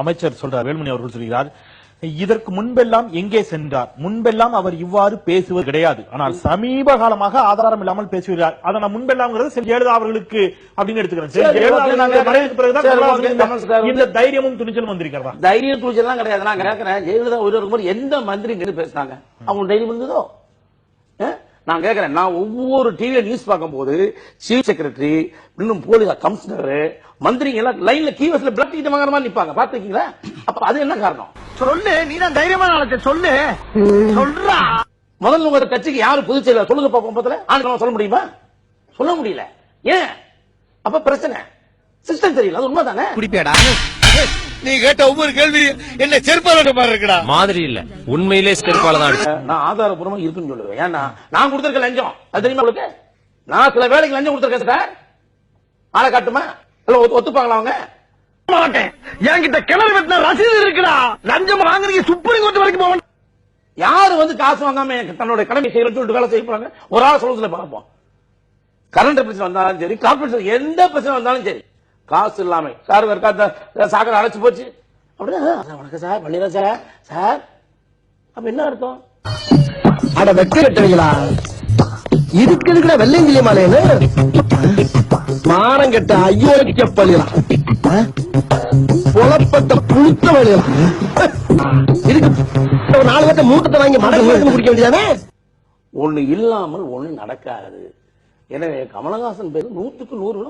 அமைச்சர் சொல்றார், வேலுமணி அவர்கள் சொல்கிறார், இதற்கு முன்பெல்லாம் எங்கே சென்றார்? முன்பெல்லாம் அவர் இவ்வாறு பேசுவது கிடையாது. ஆனால் சமீப காலமாக ஆதாரம் இல்லாமல் பேசுகிறார். அதை நான் முன்பெல்லாம் ஜெயலலிதா அவர்களுக்கு அப்படின்னு எடுத்துக்கிறேன். இந்த தைரியமும் துணிச்சலும் வந்திருக்கிறதா? தைரியம் துணிச்சல் கிடையாது. நான் கேட்கிறேன், ஜெயலலிதா ஒரு எந்த மந்திரி நின்று பேசினாங்க? அவங்க தைரியம் இருந்ததோ? நான் கேட்கிறேன், நான் ஒவ்வொரு டிவில நியூஸ் பார்க்கும் போது சீஃப் செக்ரட்டரி, இன்னும் போலீஸ் கமிஷனர், மந்திரிங்க எல்லாம் லைன்ல கீவஸ்ல பிளட் டிக்கெட் வாங்குற மாதிரி நிப்பாங்க. பாத்துக்கீங்களா? அப்ப அது என்ன காரணம்? சொல்லு, நீ தான் தைரியமான ஆளு, சொல்லு, சொல்றா. முதல்ல உங்க கட்சிக்கு யாரு பொதுச் செயலர் சொல்லுங்க பாப்போம். பத்தல சொல்ல முடியுமா? சொல்ல முடியல. ஏன்? அப்ப பிரச்சனை சிஸ்டம் தெரியல. அது உண்மைதானே? குடிப்பேடா நீ கேட்ட ஒவ்வொரு கேள்வி என்ன செருப்பால மாதிரி இருக்கடா. மாதிரி இல்ல, உண்மையிலே செருப்பால தான். நான் ஆதாரபூர்வமா இருக்குன்னு சொல்லுவேன். ஏன்னா நான் கொடுத்திருக்க லஞ்சம் அது தெரியுமா உங்களுக்கு? நான் சில வேலைக்கு லஞ்சம் கொடுத்திருக்கேன் சார். ஆளை காட்டுமா? இல்ல ஒத்துப்பாங்களா அவங்க? மாட்டேன். என்கிட்ட கிணறு வெட்டின ரசீது இருக்குடா. லஞ்சம் வாங்குறீங்க, சுப்ரீம் கோர்ட் வரைக்கும் போவேன். யாரு காசு வாங்காம தன்னோட கடமை செய்யறன்னு சொல்லிட்டு வேலை செய்ய போறாங்க? ஒரு ஆள் சொல்றதுல பார்ப்போம். கரண்ட் பிரச்சனை வந்தாலும் சரி, கார்பரேஷன் எந்த பிரச்சனை வந்தாலும் சரி, காசு இல்லாம சார் சாக்கடை அழைச்சு போச்சு அப்படின்னா வணக்கம் சார் பண்ணிடுறேன் சார். சார் அப்ப என்ன அர்த்தம்? அட வெக்க கட்டுவீங்களா? இதுக்கு இருக்கிற வெள்ளையங்கிலி மாலைன்னு மானம் கெட்ட ஐயோக்கிய பள்ளிலாம், புலப்பட்ட புழுத்த வழியலாம். இதுக்கு ஒரு 4 பேர்த்த மூட்டத்தை வாங்கி மடங்கு குடிக்க வேண்டியதானே? ஒண்ணு இல்லாமல் ஒண்ணு நடக்காது. எனவே கமலஹாசன் பேரு 100க்கு 100